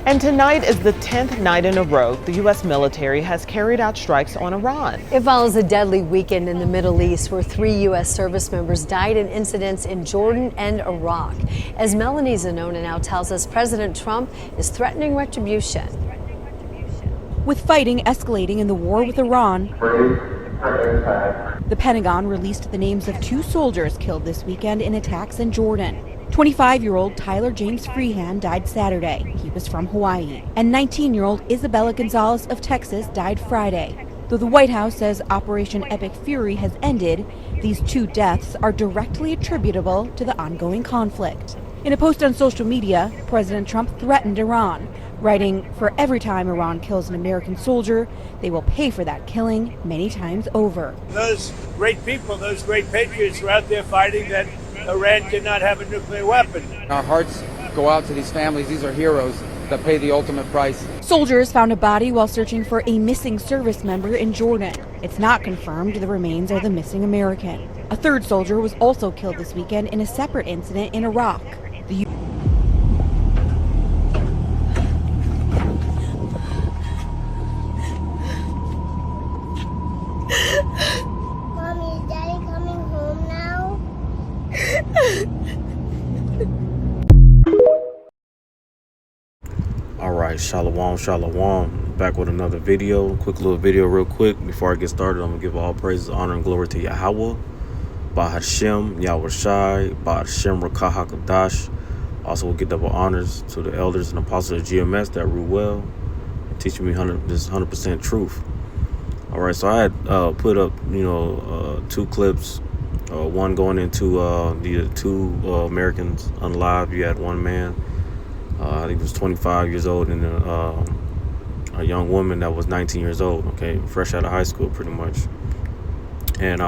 And tonight is the 10th night in a row the U.S. military has carried out strikes on Iran. It follows a deadly weekend in the Middle East where 3 U.S. service members died in incidents in Jordan and Iraq. As Melanie Zanona now tells us, President Trump is threatening retribution. With fighting escalating in the war with Iran, the Pentagon released the names of 2 soldiers killed this weekend in attacks in Jordan. 25-year-old Tyler James Freehan died Saturday. He was from Hawaii. And 19-year-old Isabella Gonzalez of Texas died Friday. Though the White House says Operation Epic Fury has ended, these 2 deaths are directly attributable to the ongoing conflict. In a post on social media, President Trump threatened Iran, writing, "For every time Iran kills an American soldier, they will pay for that killing many times over." Those great people, those great patriots were out there fighting that Iran did not have a nuclear weapon. Our hearts go out to these families. These are heroes that pay the ultimate price. Soldiers found a body while searching for a missing service member in Jordan. It's not confirmed the remains are the missing American. A 3rd soldier was also killed this weekend in a separate incident in Iraq. The Mommy, is Daddy coming home now? Alright, shalom, back with another video. Quick little video real quick. Before I get started, I'm going to give all praises, honor, and glory to Yahweh, Bahashem, Yahweh Shai, Bahashem Rakah HaKadosh. Also, we'll get double honors to the elders and apostles of GMS that rule well, teaching me this 100% truth. Alright, so I had put up, 2 clips. One going into the 2 Americans unalive. You had one man, I think he was 25 years old, and a young woman that was 19 years old, okay, fresh out of high school pretty much. And,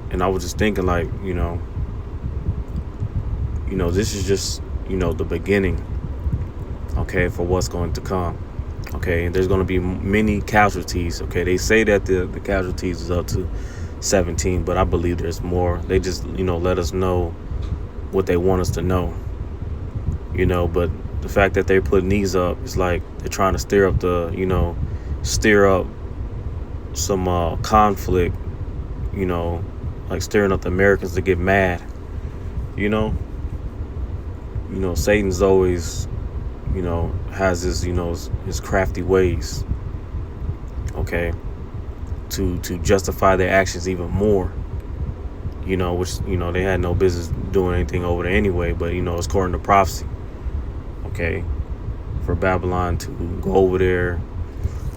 and I was just thinking like, this is just, the beginning, okay, for what's going to come. Okay, there's going to be many casualties. Okay, they say that the casualties is up to 17, but I believe there's more. They just, let us know what they want us to know. But the fact that they're putting these up is like they're trying to stir up some conflict, like stirring up the Americans to get mad. Satan's always, has his, his crafty ways, okay, to justify their actions even more, which, they had no business doing anything over there anyway, but, it's according to prophecy, okay, for Babylon to go over there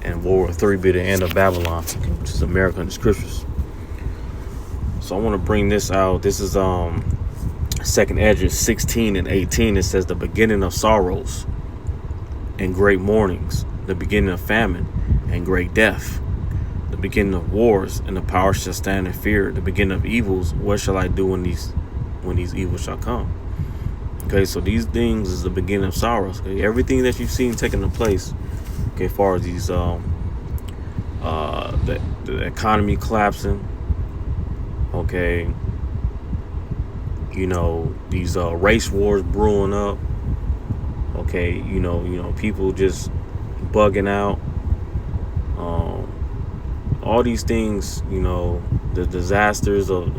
and World War III be the end of Babylon, which is America in the scriptures. So I want to bring this out. This is, 2nd Esdras 16 and 18. It says, "The beginning of sorrows and great mournings, the beginning of famine and great death, the beginning of wars, and the power shall stand in fear, the beginning of evils. What shall I do when these evils shall come?" Okay, so these things is the beginning of sorrows. Okay, everything that you've seen taking place, okay, as far as these the economy collapsing, okay, these race wars brewing up, okay, people just bugging out, all these things, the disasters of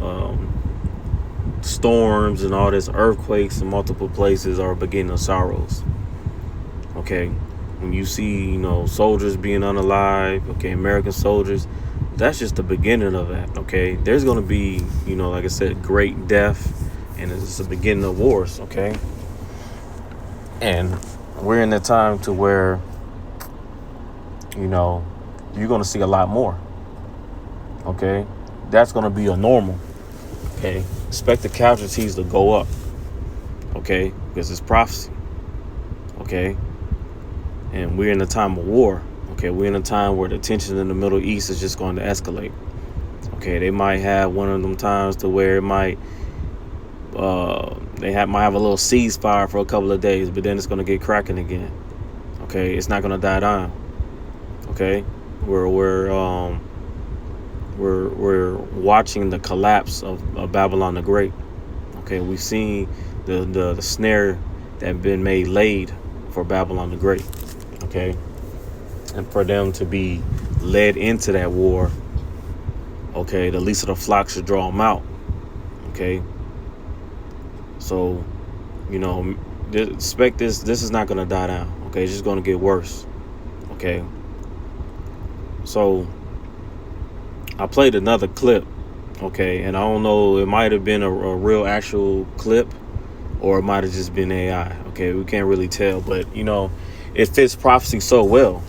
storms and all this, earthquakes in multiple places are beginning of sorrows. Okay, when you see, soldiers being unalive, okay, American soldiers, that's just the beginning of that. Okay, there's going to be, like I said, great death, and it's the beginning of wars. Okay, and we're in a time to where, you're going to see a lot more. Okay, that's going to be a normal. Okay, expect the casualties to go up. Okay, because it's prophecy. Okay, and we're in a time of war. Okay, we're in a time where the tension in the Middle East is just going to escalate. Okay, they might have one of them times to where it might might have a little ceasefire for a couple of days, but then it's going to get cracking again. Okay, it's not going to die down. Okay, we're watching the collapse of Babylon the Great. Okay, we've seen the snare that have been made laid for Babylon the Great. Okay, and for them to be led into that war, okay, the least of the flock should draw them out. Okay, so expect this is not going to die down. Okay, it's just going to get worse. Okay, so I played another clip. Okay, and I don't know, it might have been a real actual clip, or it might have just been AI. Okay, we can't really tell, but it fits prophecy so well.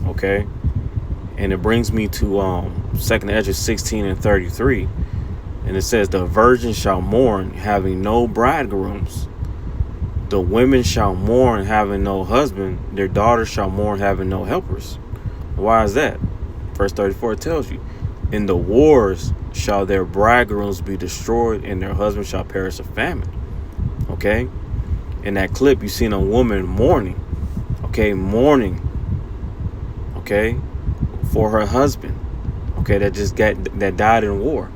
Okay, and it brings me to 2nd Ezra 16:33, and it says, the virgin shall mourn, having no bridegrooms. The women shall mourn, having no husband. Their daughters shall mourn, having no helpers. Why is that? Verse 34 tells you, in the wars shall their bridegrooms be destroyed, and their husbands shall perish of famine. Okay, in that clip you seen a woman mourning. Okay, mourning. Okay, for her husband. Okay, that died in war,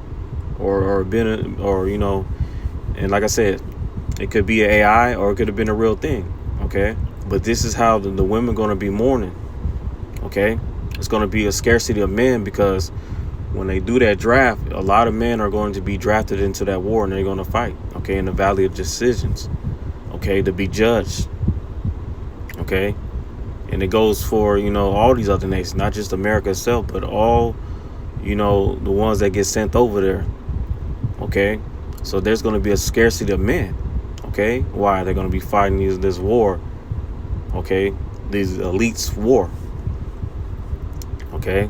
or and like I said, it could be an AI or it could have been a real thing. Okay, but this is how the women going to be mourning. Okay, it's going to be a scarcity of men, because when they do that draft, a lot of men are going to be drafted into that war, and they're going to fight, okay, in the valley of decisions, okay, to be judged. Okay, and it goes for all these other nations, not just America itself, but all the ones that get sent over there. Okay, so there's going to be a scarcity of men. Okay, why? They're going to be fighting this war. Okay, these elites war. Okay,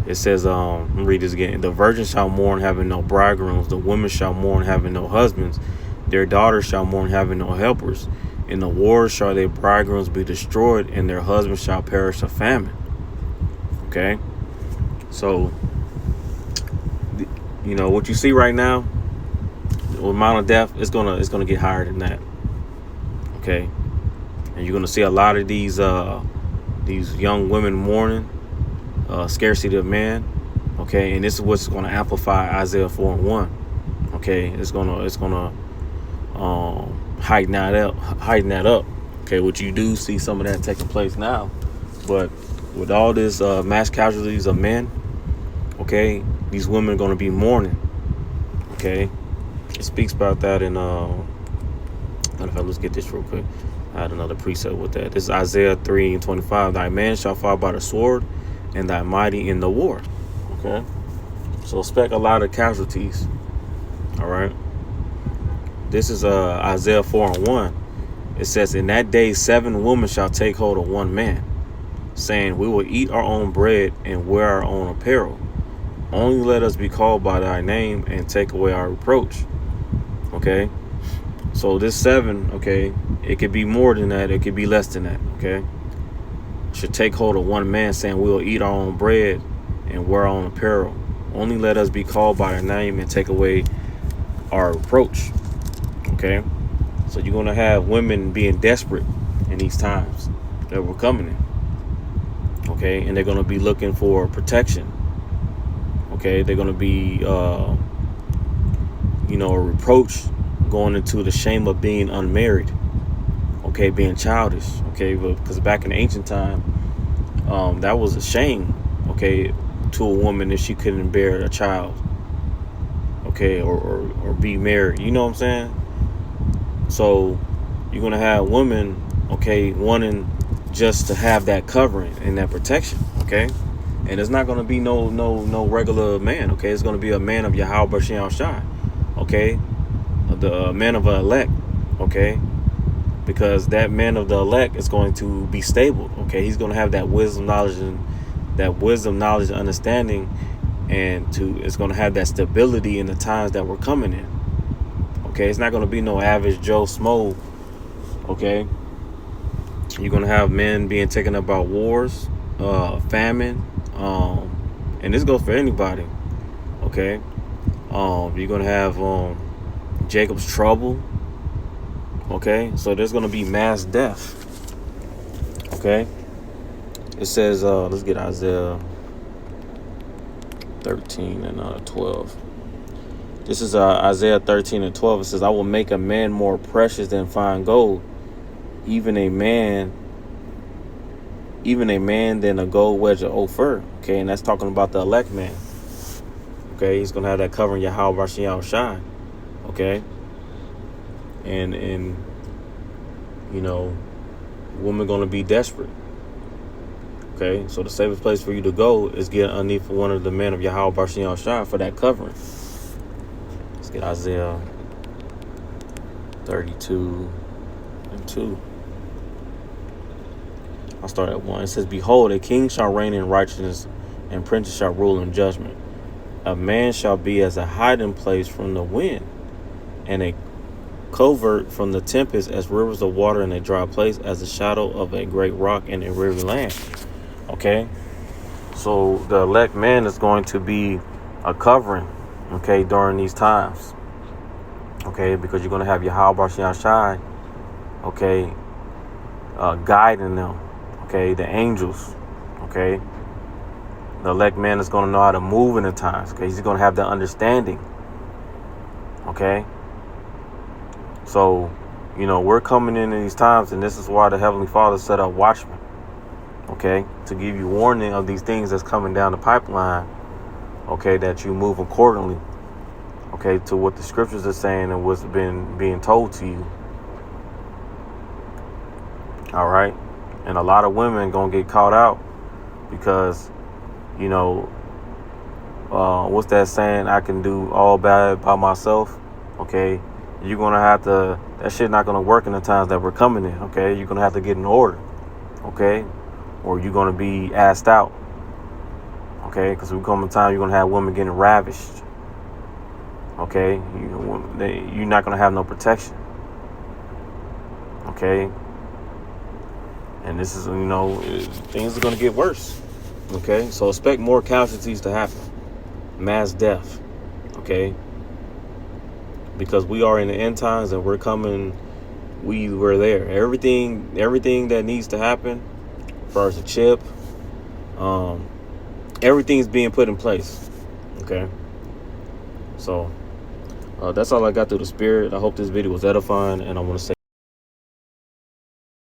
it says, let me read this again. The virgin shall mourn, having no bridegrooms. The women shall mourn, having no husbands. Their daughters shall mourn, having no helpers. In the wars shall their bridegrooms be destroyed, and their husbands shall perish of famine. Okay, so what you see right now, the amount of death, it's gonna get higher than that. Okay, and you're gonna see a lot of these young women mourning, scarcity of man. Okay, and this is what's going to amplify Isaiah 4:1. Okay, it's gonna heighten that up. Okay, which you do see some of that taking place now, but with all this mass casualties of men, okay, these women are going to be mourning. Okay, it speaks about that in let's get this real quick. I had another precept with that. This is Isaiah 3:25. Thy man shall fall by the sword, and thy mighty in the war. Okay, so expect a lot of casualties. All right, this is Isaiah 4:1. It says, in that day 7 women shall take hold of one man, saying, we will eat our own bread and wear our own apparel. Only let us be called by thy name and take away our reproach. Okay, so this 7, okay, it could be more than that, it could be less than that. Okay, should take hold of one man, saying we will eat our own bread and wear our own apparel. Only let us be called by thy name and take away our reproach. Okay, so you're going to have women being desperate in these times that we're coming in. Okay, and they're going to be looking for protection. Okay, they're going to be a reproach, going into the shame of being unmarried. Okay, being childish. Okay, because back in the ancient time, that was a shame. Okay, to a woman if she couldn't bear a child. Okay, or be married. You know what I'm saying? So you're gonna have women, okay, wanting just to have that covering and that protection. Okay, and it's not gonna be no regular man. Okay, it's gonna be a man of Yahweh B'Shem Shai. Okay, the man of the elect. Okay, because that man of the elect is going to be stable. Okay, he's going to have that wisdom, knowledge, and understanding, and it's going to have that stability in the times that we're coming in. Okay, it's not going to be no average Joe Smo. Okay, you're going to have men being taken up by wars, famine, and this goes for anybody. Okay, you're going to have Jacob's trouble. Okay, so there's going to be mass death. Okay, it says, let's get Isaiah 13 and 12. This is Isaiah 13 and 12. It says, I will make a man more precious than fine gold, even a man than a gold wedge of Ophir. Okay, and that's talking about the elect man. Okay, he's gonna have that covering Yahweh Bashiel Shai. Okay, and you know, women gonna be desperate. Okay, so the safest place for you to go is get underneath one of the men of Yahweh Bashiel Shai for that covering. Let's get Isaiah 32:2. I'll start at 1. It says, "Behold, a king shall reign in righteousness, and princes shall rule in judgment. A man shall be as a hiding place from the wind, and a covert from the tempest, as rivers of water in a dry place, as the shadow of a great rock in a weary land." Okay, so the elect man is going to be a covering, okay, during these times. Okay, because you're going to have Yahweh Bashiel Shai, okay, guiding them. Okay, the angels. Okay, the elect man is going to know how to move in the times. Okay, he's going to have the understanding. Okay, so you know we're coming in these times, and this is why the Heavenly Father set up watchmen. Okay, to give you warning of these things that's coming down the pipeline. Okay, that you move accordingly. Okay, to what the scriptures are saying and what's been being told to you. All right, and a lot of women gonna get caught out because, you know, what's that saying? I can do all bad by myself. Okay, you're gonna have to. That shit not gonna work in the times that we're coming in. Okay, you're gonna have to get in order. Okay, or you're gonna be asked out. Okay, because we come in time you're gonna have women getting ravished. Okay, you're not gonna have no protection. Okay, and this is, you know, things are gonna get worse. Okay, so expect more casualties to happen, mass death. Okay, because we are in the end times and we're coming. We're there. Everything that needs to happen, as far as the chip, everything's being put in place. Okay, so that's all I got through the spirit. I hope this video was edifying, and I want to say